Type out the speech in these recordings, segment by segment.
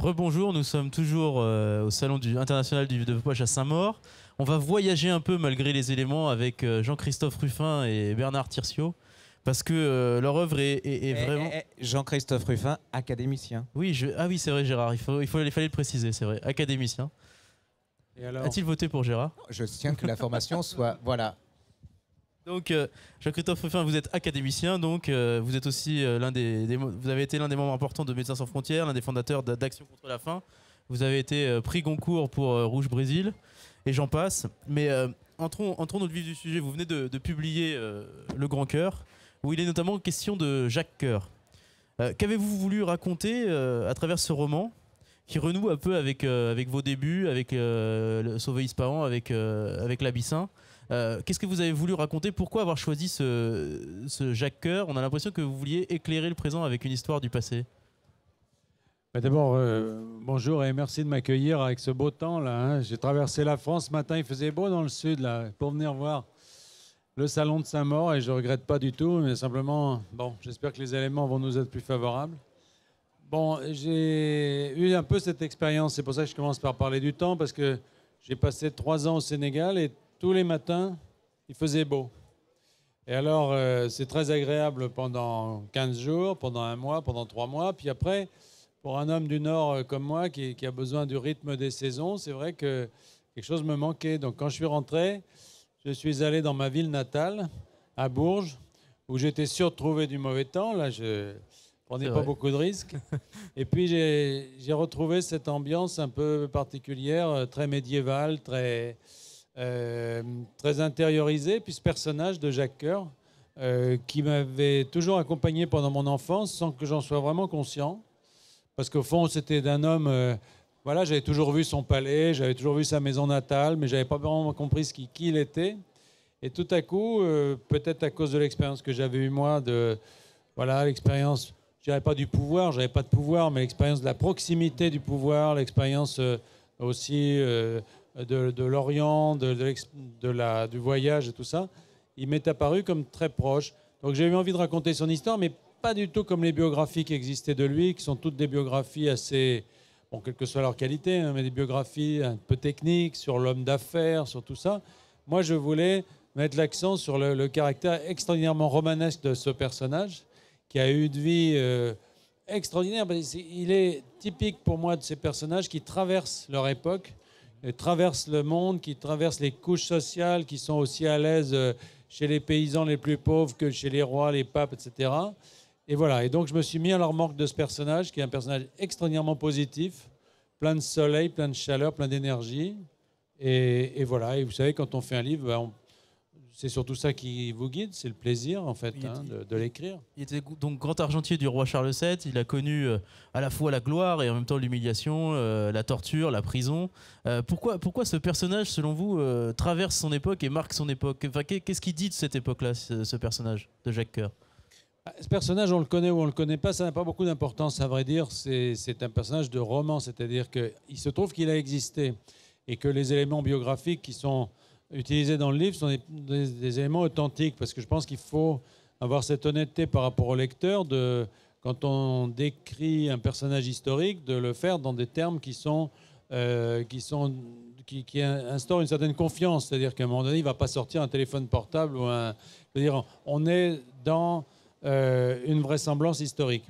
rebonjour, nous sommes toujours au Salon international du Devepoche à Saint-Maur. On va voyager un peu malgré les éléments avec Jean-Christophe Ruffin et Bernard Tirciot, parce que leur œuvre est vraiment... Jean-Christophe Ruffin, académicien. Oui, ah oui, c'est vrai Gérard, il fallait le préciser, c'est vrai, académicien. A-t-il voté pour Gérard? Je tiens que la formation soit... Voilà. Donc, Jean-Christophe Ruffin, vous êtes académicien, donc vous êtes aussi vous avez été l'un des membres importants de Médecins sans frontières, l'un des fondateurs d'Action contre la faim. Vous avez été prix Goncourt pour Rouge Brésil, et j'en passe. Mais entrons dans le vif du sujet. Vous venez de publier Le Grand Cœur, où il est notamment question de Jacques Coeur. Qu'avez-vous voulu raconter à travers ce roman, qui renoue un peu avec vos débuts, avec Sauver Ispahan, avec l'Abyssin? Qu'est-ce que vous avez voulu raconter? Pourquoi avoir choisi ce Jacques Coeur? On a l'impression que vous vouliez éclairer le présent avec une histoire du passé. D'abord, bonjour et merci de m'accueillir avec ce beau temps là, hein. J'ai traversé la France ce matin, il faisait beau dans le sud là, pour venir voir le salon de Saint-Maur et je ne regrette pas du tout, mais simplement, bon, j'espère que les éléments vont nous être plus favorables. Bon, j'ai eu un peu cette expérience, c'est pour ça que je commence par parler du temps, parce que j'ai passé 3 ans au Sénégal et tous les matins, il faisait beau. Et alors, c'est très agréable pendant 15 jours, pendant 1 mois, pendant 3 mois. Puis après, pour un homme du Nord comme moi, qui a besoin du rythme des saisons, c'est vrai que quelque chose me manquait. Donc quand je suis rentré, je suis allé dans ma ville natale, à Bourges, où j'étais sûr de trouver du mauvais temps. Là, je prenais pas beaucoup de risques. Et puis, j'ai retrouvé cette ambiance un peu particulière, très médiévale, très intériorisé, puis ce personnage de Jacques Coeur qui m'avait toujours accompagné pendant mon enfance sans que j'en sois vraiment conscient, parce qu'au fond c'était d'un homme, voilà, j'avais toujours vu son palais, j'avais toujours vu sa maison natale, mais j'avais pas vraiment compris qui il était. Et tout à coup, peut-être à cause de l'expérience que j'avais eue moi, voilà, l'expérience, je dirais pas du pouvoir, j'avais pas de pouvoir, mais l'expérience de la proximité du pouvoir, l'expérience aussi de l'Orient, du voyage et tout ça, il m'est apparu comme très proche. Donc j'ai eu envie de raconter son histoire, mais pas du tout comme les biographies qui existaient de lui, qui sont toutes des biographies assez, bon, quelle que soit leur qualité, hein, mais des biographies un peu techniques, sur l'homme d'affaires, sur tout ça. Moi, je voulais mettre l'accent sur le caractère extraordinairement romanesque de ce personnage, qui a eu une vie extraordinaire. Il est typique pour moi de ces personnages qui traversent leur époque, traversent le monde, qui traversent les couches sociales, qui sont aussi à l'aise chez les paysans les plus pauvres que chez les rois, les papes, etc. Et voilà. Et donc, je me suis mis à la remorque de ce personnage, qui est un personnage extraordinairement positif, plein de soleil, plein de chaleur, plein d'énergie. Et voilà. Et vous savez, quand on fait un livre, c'est surtout ça qui vous guide, c'est le plaisir, en fait, de l'écrire. Il était donc grand argentier du roi Charles VII. Il a connu à la fois la gloire et en même temps l'humiliation, la torture, la prison. Pourquoi ce personnage, selon vous, traverse son époque et marque son époque? Enfin, qu'est-ce qu'il dit de cette époque-là, ce personnage de Jacques Coeur? Ce personnage, on le connaît ou on le connaît pas, ça n'a pas beaucoup d'importance, à vrai dire. C'est un personnage de roman, c'est-à-dire qu'il se trouve qu'il a existé et que les éléments biographiques qui sont utilisés dans le livre sont des éléments authentiques, parce que je pense qu'il faut avoir cette honnêteté par rapport au lecteur, quand on décrit un personnage historique, de le faire dans des termes qui instaurent une certaine confiance. C'est-à-dire qu'à un moment donné, il ne va pas sortir un téléphone portable c'est-à-dire, on est dans une vraisemblance historique.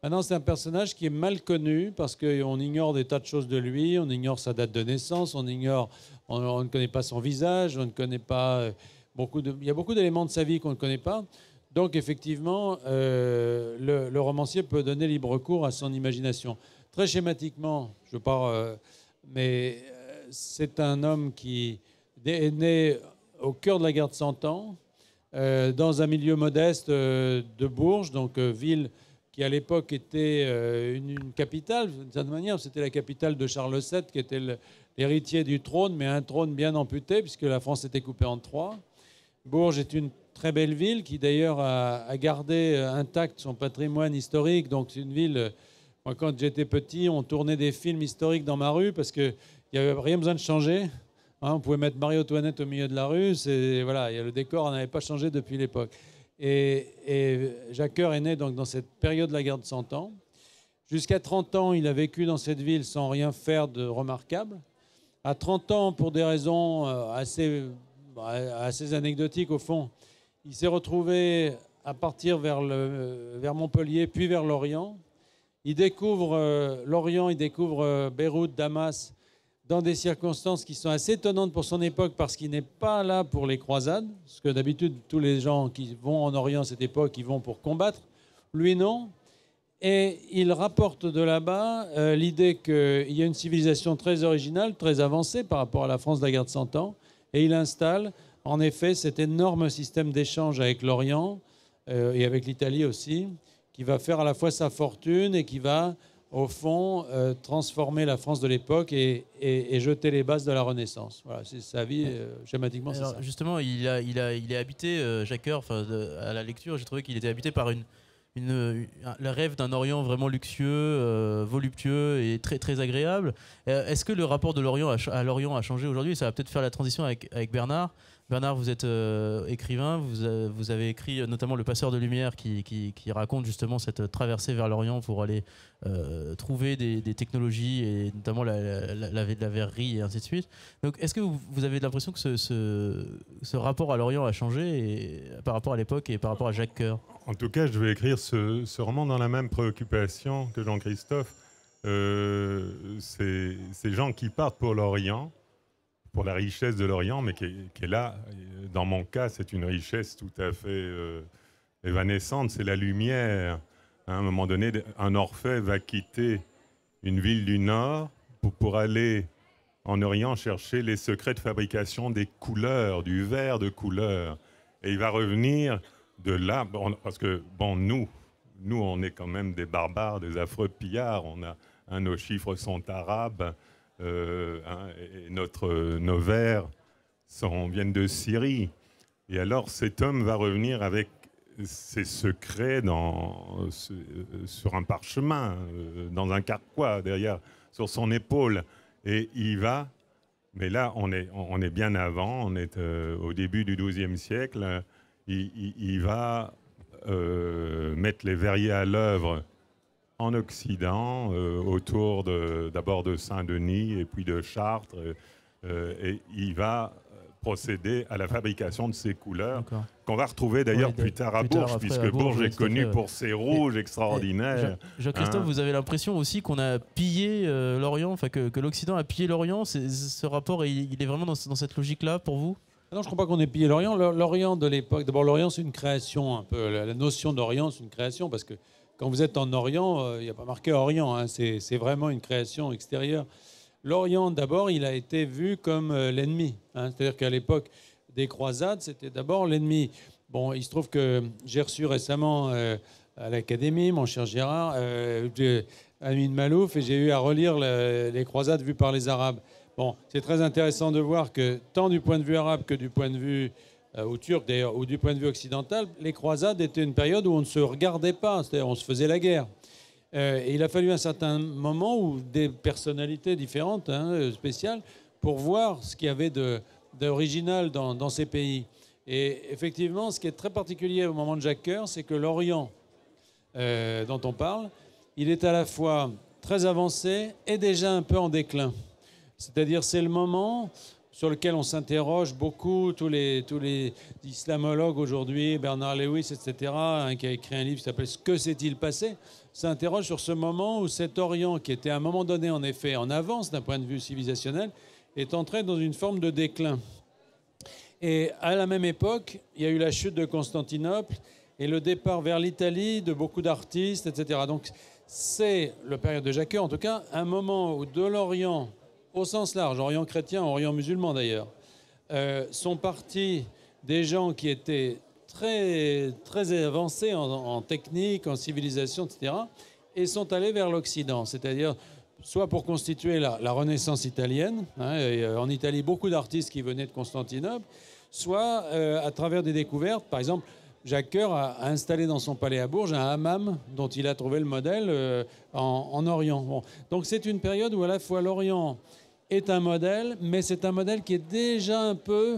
Maintenant, c'est un personnage qui est mal connu parce qu'on ignore des tas de choses de lui, on ignore sa date de naissance, on ne connaît pas son visage, on ne connaît pas il y a beaucoup d'éléments de sa vie qu'on ne connaît pas. Donc, effectivement, le romancier peut donner libre cours à son imagination. Très schématiquement, je pars, mais c'est un homme qui est né au cœur de la guerre de 100 ans, dans un milieu modeste de Bourges, donc ville qui à l'époque était une capitale, d'une certaine manière. C'était la capitale de Charles VII, qui était l'héritier du trône, mais un trône bien amputé, puisque la France était coupée en 3. Bourges est une très belle ville, qui d'ailleurs a gardé intact son patrimoine historique. Donc c'est une ville, moi quand j'étais petit, on tournait des films historiques dans ma rue, parce qu'il n'y avait rien besoin de changer. Hein, on pouvait mettre Marie-Antoinette au milieu de la rue, voilà, le décor n'avait pas changé depuis l'époque. Et Jacques Coeur est né donc dans cette période de la guerre de 100 ans. Jusqu'à 30 ans, il a vécu dans cette ville sans rien faire de remarquable. À 30 ans, pour des raisons assez anecdotiques au fond, il s'est retrouvé à partir vers Montpellier, puis vers l'Orient. Il découvre l'Orient, il découvre Beyrouth, Damas, dans des circonstances qui sont assez étonnantes pour son époque, parce qu'il n'est pas là pour les croisades, parce que d'habitude, tous les gens qui vont en Orient à cette époque, ils vont pour combattre. Lui, non. Et il rapporte de là-bas l'idée qu'il y a une civilisation très originale, très avancée par rapport à la France de la guerre de 100 ans, et il installe en effet cet énorme système d'échange avec l'Orient et avec l'Italie aussi, qui va faire à la fois sa fortune et qui va, au fond, transformer la France de l'époque et jeter les bases de la Renaissance. Voilà, c'est sa vie, schématiquement, c'est ça. Justement, il est habité, Jacques Coeur, à la lecture, j'ai trouvé qu'il était habité par le rêve d'un Orient vraiment luxueux, voluptueux et très, très agréable. Est-ce que le rapport de l'Orient à l'Orient a changé aujourd'hui? Ça va peut-être faire la transition avec Bernard. Bernard, vous êtes écrivain, vous avez écrit notamment Le Passeur de Lumière qui raconte justement cette traversée vers l'Orient pour aller trouver des technologies et notamment la verrerie et ainsi de suite. Donc est-ce que vous avez l'impression que ce rapport à l'Orient a changé par rapport à l'époque et par rapport à Jacques Coeur? En tout cas, je vais écrire ce roman dans la même préoccupation que Jean-Christophe. Ces gens qui partent pour l'Orient, pour la richesse de l'Orient, mais qui est là. Dans mon cas, c'est une richesse tout à fait évanescente, c'est la lumière. À un moment donné, un Orphée va quitter une ville du Nord pour aller en Orient chercher les secrets de fabrication des couleurs, du verre de couleur. Et il va revenir de là, parce que nous, on est quand même des barbares, des affreux pillards. Nos chiffres sont arabes. Et nos vers viennent de Syrie. Et alors cet homme va revenir avec ses secrets sur un parchemin, dans un carquois derrière, sur son épaule. Et il va, mais là on est bien avant, on est au début du XIIe siècle, il va mettre les verriers à l'œuvre en Occident, autour d'abord de Saint-Denis et puis de Chartres, et il va procéder à la fabrication de ces couleurs qu'on va retrouver d'ailleurs plus tard à Bourges, puisque Bourges est connu pour ses rouges extraordinaires. Jean-Christophe, vous avez l'impression aussi qu'on a pillé l'Orient, que l'Occident a pillé l'Orient. Ce rapport, il est vraiment dans cette logique-là pour vous? Non, je ne crois pas qu'on ait pillé l'Orient. L'Orient de l'époque, d'abord l'Orient c'est une création un peu. La notion d'Orient c'est une création parce que quand vous êtes en Orient, il n'y a pas marqué Orient, hein, c'est vraiment une création extérieure. L'Orient, d'abord, il a été vu comme l'ennemi. Hein, c'est-à-dire qu'à l'époque des croisades, c'était d'abord l'ennemi. Bon, il se trouve que j'ai reçu récemment à l'Académie, mon cher Gérard, Amin Malouf, et j'ai eu à relire les croisades vues par les Arabes. Bon, c'est très intéressant de voir que tant du point de vue arabe que du point de vue ou turc d'ailleurs, ou du point de vue occidental, les croisades étaient une période où on ne se regardait pas, c'est-à-dire on se faisait la guerre. Et il a fallu un certain moment où des personnalités différentes, spéciales, pour voir ce qu'il y avait d'original dans ces pays. Et effectivement, ce qui est très particulier au moment de Jacques Coeur, c'est que l'Orient dont on parle, il est à la fois très avancé et déjà un peu en déclin. C'est-à-dire c'est le moment sur lequel on s'interroge beaucoup, tous les islamologues aujourd'hui, Bernard Lewis, etc., qui a écrit un livre qui s'appelle « Ce que s'est-il passé ?», s'interroge sur ce moment où cet Orient, qui était à un moment donné en effet en avance d'un point de vue civilisationnel, est entré dans une forme de déclin. Et à la même époque, il y a eu la chute de Constantinople et le départ vers l'Italie de beaucoup d'artistes, etc. Donc c'est, la période de Jacques Coeur en tout cas, un moment où de l'Orient, au sens large, Orient chrétien, Orient musulman d'ailleurs, sont partis des gens qui étaient très, très avancés en technique, en civilisation, etc., et sont allés vers l'Occident, c'est-à-dire soit pour constituer la Renaissance italienne, en Italie beaucoup d'artistes qui venaient de Constantinople, soit à travers des découvertes. Par exemple, Jacques Coeur a installé dans son palais à Bourges un hammam dont il a trouvé le modèle en Orient. Bon. Donc c'est une période où à la fois l'Orient est un modèle, mais c'est un modèle qui est déjà un peu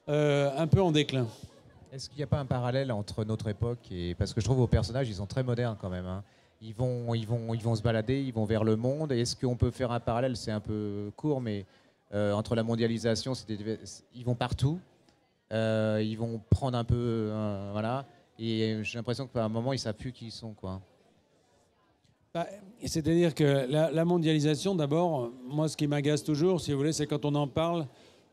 en déclin. Est-ce qu'il n'y a pas un parallèle entre notre époque et... Parce que je trouve vos personnages, ils sont très modernes quand même. Hein. ils vont se balader, ils vont vers le monde. Est-ce qu'on peut faire un parallèle? C'est un peu court, mais entre la mondialisation, ils vont partout. Ils vont prendre un peu, voilà. Et j'ai l'impression qu'à un moment, ils savent plus qui ils sont, quoi. Bah, c'est-à-dire que la mondialisation, d'abord, moi, ce qui m'agace toujours, si vous voulez, c'est quand on en parle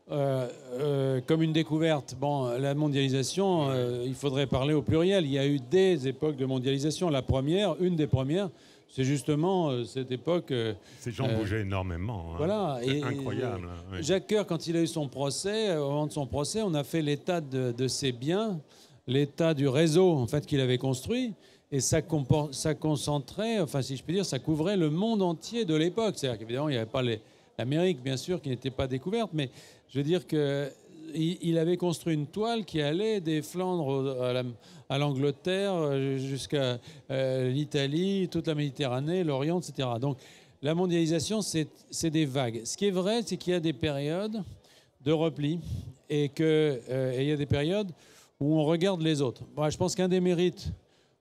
comme une découverte. Bon, la mondialisation, il faudrait parler au pluriel. Il y a eu des époques de mondialisation. La première, une des premières, c'est justement cette époque. Ces gens bougeaient énormément. Hein. Voilà. C'est incroyable. Oui. Jacques Coeur, quand il a eu son procès, au moment de son procès, on a fait l'état de ses biens, l'état du réseau en fait qu'il avait construit. Et ça concentrait, enfin si je puis dire, ça couvrait le monde entier de l'époque. C'est-à-dire qu'évidemment, il n'y avait pas l'Amérique, bien sûr, qui n'était pas découverte, mais je veux dire qu'il avait construit une toile qui allait des Flandres à l'Angleterre jusqu'à l'Italie, toute la Méditerranée, l'Orient, etc. Donc la mondialisation, c'est des vagues. Ce qui est vrai, c'est qu'il y a des périodes de repli et il y a des périodes où on regarde les autres. Bon, je pense qu'un des mérites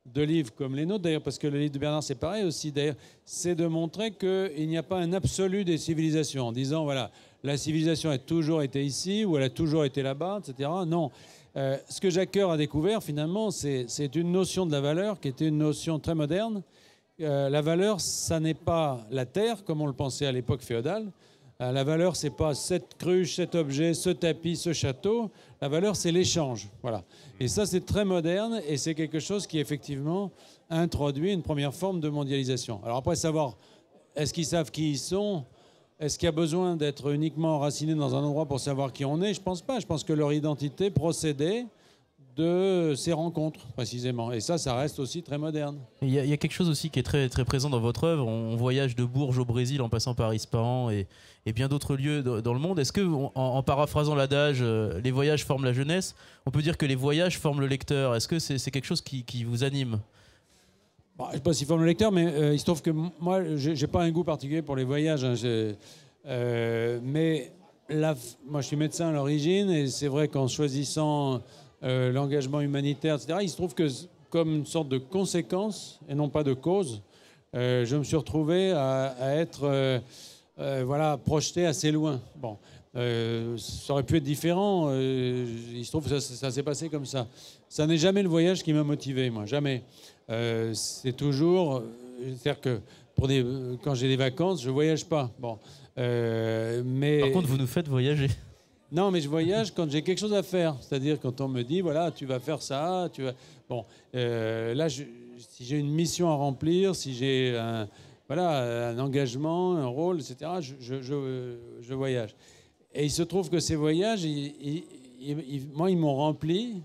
de livres comme les nôtres, d'ailleurs, parce que le livre de Bernard, c'est pareil aussi, d'ailleurs, c'est de montrer qu'il n'y a pas un absolu des civilisations, en disant, voilà, la civilisation a toujours été ici, ou elle a toujours été là-bas, etc. Non. Ce que Jacques Coeur a découvert, finalement, c'est une notion de la valeur qui était une notion très moderne. La valeur, ça n'est pas la terre, comme on le pensait à l'époque féodale. La valeur, c'est pas cette cruche, cet objet, ce tapis, ce château. La valeur, c'est l'échange. Voilà. Et ça, c'est très moderne et c'est quelque chose qui, effectivement, introduit une première forme de mondialisation. Alors après, savoir, est-ce qu'ils savent qui ils sont? Est-ce qu'il y a besoin d'être uniquement enraciné dans un endroit pour savoir qui on est? Je pense pas. Je pense que leur identité procédait de ces rencontres, précisément. Et ça reste aussi très moderne. Il y a quelque chose aussi qui est très, très présent dans votre œuvre. On voyage de Bourges au Brésil en passant par Ispahan et bien d'autres lieux dans le monde. Est-ce que, en paraphrasant l'adage « les voyages forment la jeunesse », on peut dire que les voyages forment le lecteur? Est-ce que c'est quelque chose qui vous anime? Bon, je ne sais pas s'il forme le lecteur, mais il se trouve que moi, je n'ai pas un goût particulier pour les voyages. Hein. Mais là, moi, je suis médecin à l'origine et c'est vrai qu'en choisissant l'engagement humanitaire, etc., il se trouve que comme une sorte de conséquence et non pas de cause, je me suis retrouvé à être voilà, projeté assez loin. Bon, ça aurait pu être différent. Il se trouve que ça s'est passé comme ça. Ça n'est jamais le voyage qui m'a motivé, moi, jamais. C'est toujours... C'est-à-dire que quand j'ai des vacances, je ne voyage pas. Bon, mais... Par contre, vous nous faites voyager. Non, mais je voyage quand j'ai quelque chose à faire. C'est-à-dire quand on me dit, voilà, tu vas faire ça, tu vas... Bon, là, si j'ai une mission à remplir, si j'ai un engagement, un rôle, etc., je voyage. Et il se trouve que ces voyages, moi, ils m'ont rempli.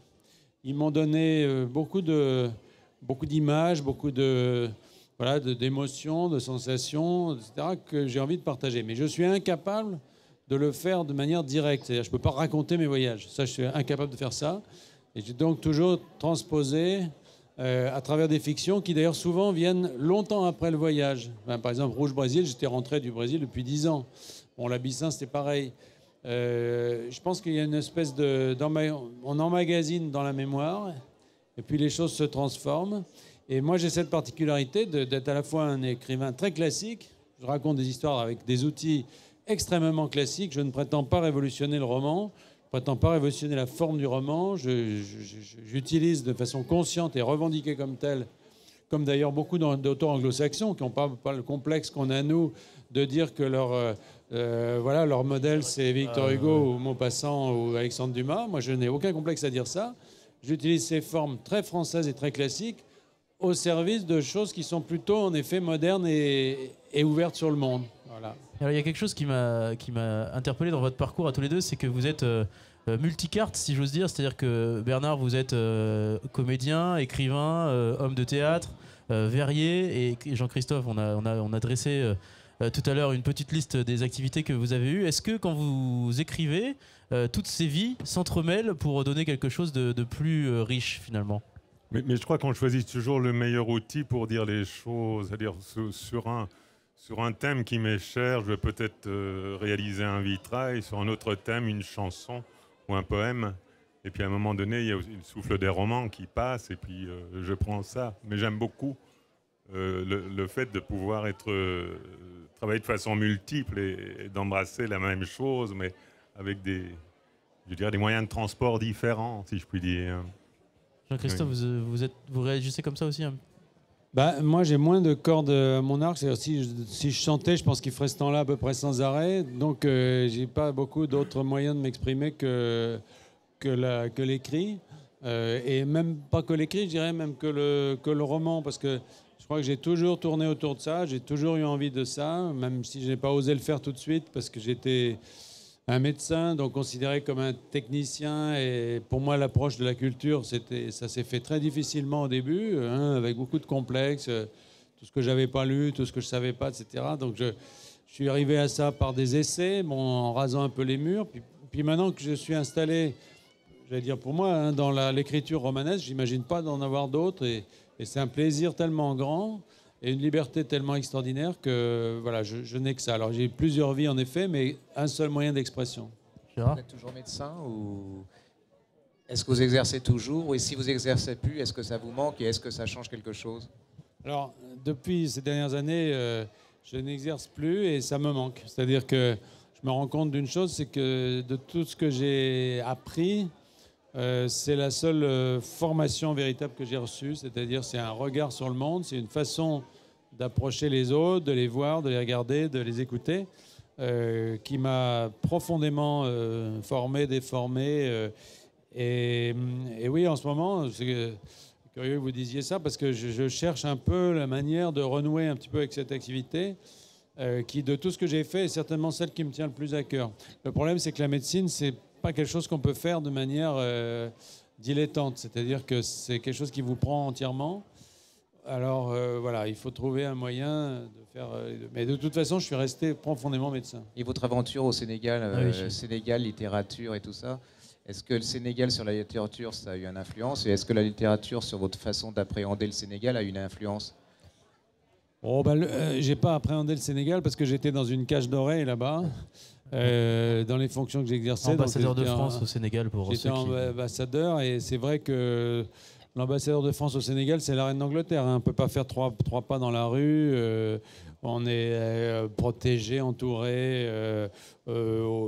Ils m'ont donné beaucoup d'images, beaucoup d'émotions, de sensations, etc., que j'ai envie de partager. Mais je suis incapable de le faire de manière directe. C'est-à-dire, je ne peux pas raconter mes voyages. Ça, je suis incapable de faire ça. Et j'ai donc toujours transposé à travers des fictions qui, d'ailleurs, souvent viennent longtemps après le voyage. Par exemple, Rouge Brésil, j'étais rentré du Brésil depuis 10 ans. Bon, l'Abyssin, c'était pareil. Je pense qu'il y a une espèce on emmagasine dans la mémoire, et puis les choses se transforment. Et moi, j'ai cette particularité d'être à la fois un écrivain très classique. Je raconte des histoires avec des outils extrêmement classique. Je ne prétends pas révolutionner le roman, je ne prétends pas révolutionner la forme du roman. J'utilise de façon consciente et revendiquée comme telle, comme d'ailleurs beaucoup d'auteurs anglo-saxons qui n'ont pas le complexe qu'on a nous de dire que leur modèle c'est Victor Hugo ou Maupassant ou Alexandre Dumas. Moi, je n'ai aucun complexe à dire ça. J'utilise ces formes très françaises et très classiques au service de choses qui sont plutôt en effet modernes et ouvertes sur le monde. Voilà. Alors, il y a quelque chose qui m'a interpellé dans votre parcours à tous les deux, c'est que vous êtes multicarte, si j'ose dire. C'est-à-dire que Bernard, vous êtes comédien, écrivain, homme de théâtre, verrier, et Jean-Christophe, on a dressé tout à l'heure une petite liste des activités que vous avez eues. Est-ce que quand vous écrivez, toutes ces vies s'entremêlent pour donner quelque chose de plus riche finalement? Mais je crois qu'on choisit toujours le meilleur outil pour dire les choses, c'est-à-dire sur un thème qui m'est cher, je vais peut-être réaliser un vitrail, sur un autre thème, une chanson ou un poème. Et puis à un moment donné, il y a le souffle des romans qui passe et puis je prends ça. Mais j'aime beaucoup le fait de pouvoir travailler de façon multiple et d'embrasser la même chose, mais avec je dirais, des moyens de transport différents, si je puis dire. Jean-Christophe, Oui. vous réagissez comme ça aussi, hein? Bah, moi, j'ai moins de cordes à mon arc. C'est-à-dire, si je chantais, je pense qu'il ferait ce temps-là à peu près sans arrêt. Donc, j'ai pas beaucoup d'autres moyens de m'exprimer que l'écrit. Et même pas que l'écrit, je dirais même que le roman. Parce que je crois que j'ai toujours tourné autour de ça. J'ai toujours eu envie de ça, même si je n'ai pas osé le faire tout de suite parce que j'étais un médecin, donc considéré comme un technicien. Et pour moi, l'approche de la culture, ça s'est fait très difficilement au début, hein, avec beaucoup de complexes, tout ce que j'avais pas lu, tout ce que je savais pas, etc. Donc je suis arrivé à ça par des essais, bon, en rasant un peu les murs. Puis maintenant que je suis installé, j'allais dire pour moi, hein, dans l'écriture romanesque, j'imagine pas d'en avoir d'autres. Et c'est un plaisir tellement grand et une liberté tellement extraordinaire que voilà, je n'ai que ça. Alors j'ai plusieurs vies en effet, mais un seul moyen d'expression. Gérard? Vous êtes toujours médecin ou est-ce que vous exercez toujours? Et si vous exercez plus, est-ce que ça vous manque et est-ce que ça change quelque chose? Alors depuis ces dernières années, je n'exerce plus et ça me manque. C'est-à-dire que je me rends compte d'une chose, c'est que de tout ce que j'ai appris, c'est la seule formation véritable que j'ai reçue. C'est-à-dire c'est un regard sur le monde, c'est une façon d'approcher les autres, de les voir, de les regarder, de les écouter, qui m'a profondément formé, déformé. Et oui, en ce moment, c'est curieux que vous disiez ça, parce que je cherche un peu la manière de renouer un petit peu avec cette activité, qui, de tout ce que j'ai fait, est certainement celle qui me tient le plus à cœur. Le problème, c'est que la médecine, c'est pas quelque chose qu'on peut faire de manière dilettante, c'est-à-dire que c'est quelque chose qui vous prend entièrement. Alors voilà, il faut trouver un moyen de faire les deux. Mais de toute façon, je suis resté profondément médecin. Et votre aventure au Sénégal, Oui. Sénégal, littérature et tout ça, est-ce que le Sénégal sur la littérature, ça a eu une influence? Et est-ce que la littérature sur votre façon d'appréhender le Sénégal a eu une influence? Oh, bah, j'ai pas appréhendé le Sénégal parce que j'étais dans une cage dorée là-bas, dans les fonctions que j'exerçais. Ambassadeur Donc, de France au Sénégal pour j'étais ceux qui... ambassadeur et c'est vrai que l'ambassadeur de France au Sénégal, c'est la reine d'Angleterre, hein. On ne peut pas faire trois pas dans la rue. On est protégé, entouré,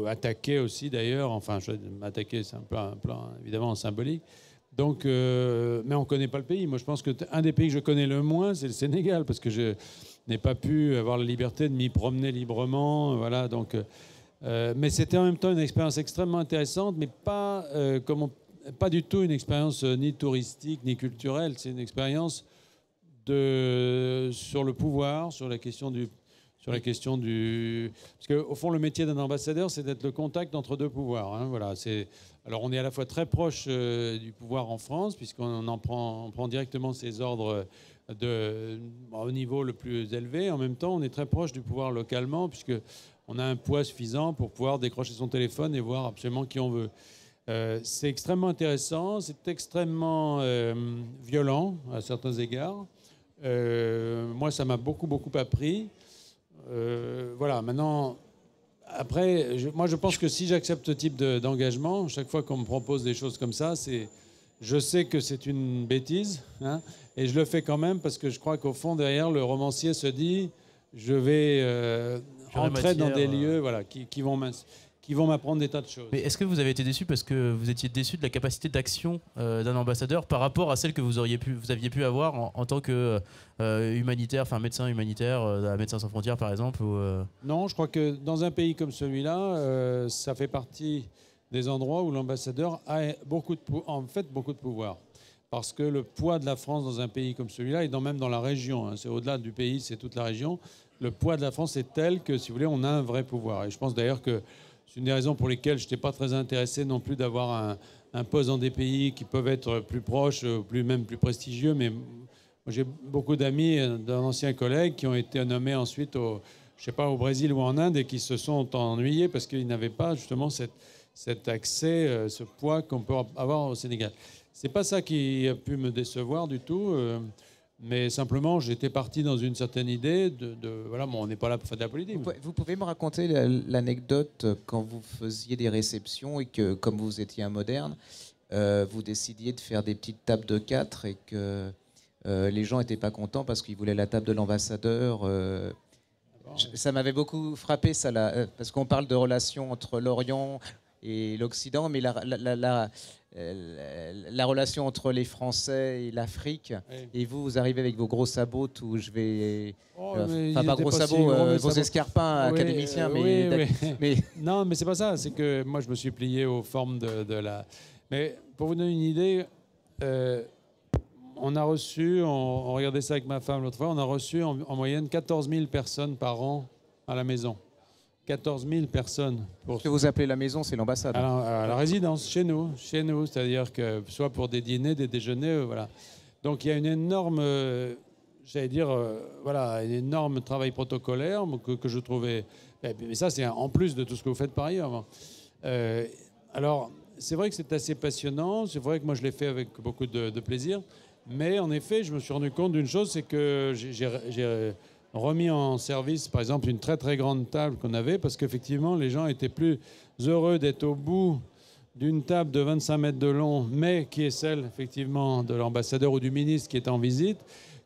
attaqué aussi d'ailleurs. Enfin, m'attaquer, c'est un plan évidemment symbolique. Donc, mais on ne connaît pas le pays. Moi, je pense qu'un des pays que je connais le moins, c'est le Sénégal, parce que je n'ai pas pu avoir la liberté de m'y promener librement. Voilà, donc, mais c'était en même temps une expérience extrêmement intéressante, mais pas pas du tout une expérience ni touristique ni culturelle. C'est une expérience sur le pouvoir, sur la question du parce qu'au fond le métier d'un ambassadeur, c'est d'être le contact entre deux pouvoirs, hein, voilà. Alors on est à la fois très proche du pouvoir en France, puisqu'on on prend directement ses ordres au niveau le plus élevé. En même temps, on est très proche du pouvoir localement, puisque on a un poids suffisant pour pouvoir décrocher son téléphone et voir absolument qui on veut. C'est extrêmement intéressant, c'est extrêmement violent à certains égards. Moi, ça m'a beaucoup appris. Voilà, maintenant, après, moi, je pense que si j'accepte ce type d'engagement, chaque fois qu'on me propose des choses comme ça, je sais que c'est une bêtise, hein, et je le fais quand même parce que je crois qu'au fond, derrière, le romancier se dit, je vais entrer dans des lieux voilà, qui vont m'apprendre des tas de choses. Mais est-ce que vous avez été déçu parce que vous étiez déçu de la capacité d'action d'un ambassadeur par rapport à celle que vous aviez pu avoir en tant que humanitaire, enfin médecin humanitaire, à Médecins sans frontières par exemple Non, je crois que dans un pays comme celui-là, ça fait partie des endroits où l'ambassadeur a beaucoup de pouvoir. Parce que le poids de la France dans un pays comme celui-là, et même dans la région, hein, c'est au-delà du pays, c'est toute la région, le poids de la France est tel que, si vous voulez, on a un vrai pouvoir. Et je pense d'ailleurs que c'est une des raisons pour lesquelles je n'étais pas très intéressé non plus d'avoir un poste dans des pays qui peuvent être plus proches, même plus prestigieux. Mais moi, j'ai beaucoup d'amis, d'anciens collègues qui ont été nommés ensuite au Brésil ou en Inde et qui se sont ennuyés parce qu'ils n'avaient pas justement cet accès, ce poids qu'on peut avoir au Sénégal. C'est pas ça qui a pu me décevoir du tout. Mais simplement, j'étais parti dans une certaine idée voilà, bon, on n'est pas là pour faire de la politique. Vous pouvez me raconter l'anecdote quand vous faisiez des réceptions et que, comme vous étiez un moderne, vous décidiez de faire des petites tables de 4 et que les gens n'étaient pas contents parce qu'ils voulaient la table de l'ambassadeur. Ça m'avait beaucoup frappé, ça, parce qu'on parle de relations entre l'Orient et l'Occident, mais la relation entre les Français et l'Afrique, Oui. et vous arrivez avec vos gros sabots, où je vais... Mais Enfin, ils pas étaient gros si sabots, gros, mes vos sabots. escarpins Oui, académiciens, oui, mais Non, mais c'est pas ça. C'est que moi, je me suis plié aux formes de la. Mais pour vous donner une idée, on a reçu, on regardait ça avec ma femme l'autre fois, on a reçu en moyenne 14 000 personnes par an à la maison. 14 000 personnes. ce que vous appelez la maison, c'est l'ambassade. À la résidence, chez nous, c'est-à-dire que soit pour des dîners, des déjeuners, voilà. Donc il y a une énorme, j'allais dire, voilà, un énorme travail protocolaire que je trouvais. Mais ça, c'est en plus de tout ce que vous faites par ailleurs. Alors, c'est vrai que c'est assez passionnant. C'est vrai que moi, je l'ai fait avec beaucoup de plaisir. Mais en effet, je me suis rendu compte d'une chose, c'est que j'ai remis en service, par exemple, une très très grande table qu'on avait, parce qu'effectivement, les gens étaient plus heureux d'être au bout d'une table de 25 mètres de long, mais qui est celle, effectivement, de l'ambassadeur ou du ministre qui est en visite,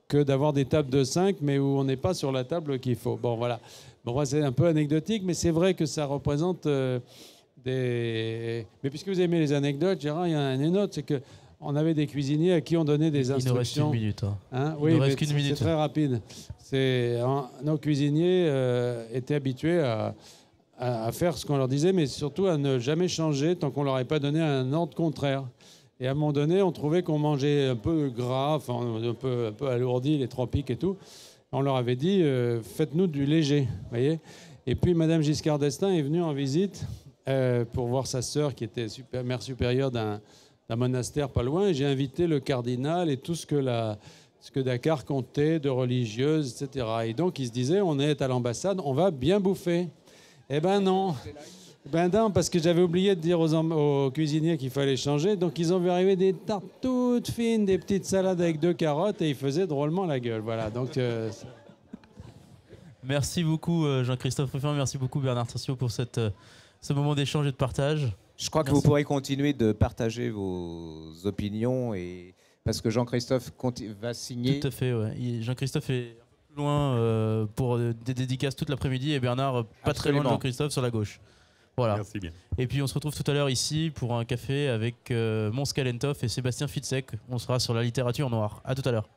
que d'avoir des tables de 5, mais où on n'est pas sur la table qu'il faut. Bon, voilà. Bon, c'est un peu anecdotique, mais c'est vrai que ça représente des... Mais puisque vous aimez les anecdotes, Gérard, il y en a une autre, c'est que on avait des cuisiniers à qui on donnait des instructions. Il nous reste une minute. Hein, Il oui, nous reste mais qu'une minute. c'est très rapide. Nos cuisiniers étaient habitués à faire ce qu'on leur disait, mais surtout à ne jamais changer tant qu'on leur avait pas donné un ordre contraire. Et à un moment donné, on trouvait qu'on mangeait un peu gras, enfin, un peu alourdi, les tropiques et tout. On leur avait dit, faites-nous du léger, voyez. Et puis, Madame Giscard d'Estaing est venue en visite pour voir sa sœur qui était mère supérieure d'un monastère pas loin. Et j'ai invité le cardinal et tout ce que Dakar comptait de religieuses, etc. Et donc, il se disait, on est à l'ambassade, on va bien bouffer. Eh ben non. Ben non, parce que j'avais oublié de dire aux cuisiniers qu'il fallait changer. Donc, ils ont vu arriver des tartes toutes fines, des petites salades avec 2 carottes, et ils faisaient drôlement la gueule. Voilà, donc... Merci beaucoup Jean-Christophe Ruffin, merci beaucoup Bernard Tassiot pour ce moment d'échange et de partage. Je crois que Merci. vous pourrez continuer de partager vos opinions, parce que Jean-Christophe va signer. Tout à fait, ouais. Jean-Christophe est un peu plus loin pour des dédicaces toute l'après-midi et Bernard pas très loin de Absolument. Jean-Christophe sur la gauche. Voilà. Merci bien. Et puis on se retrouve tout à l'heure ici pour un café avec Mons Kalentov et Sébastien Fitzek. On sera sur la littérature noire. À tout à l'heure.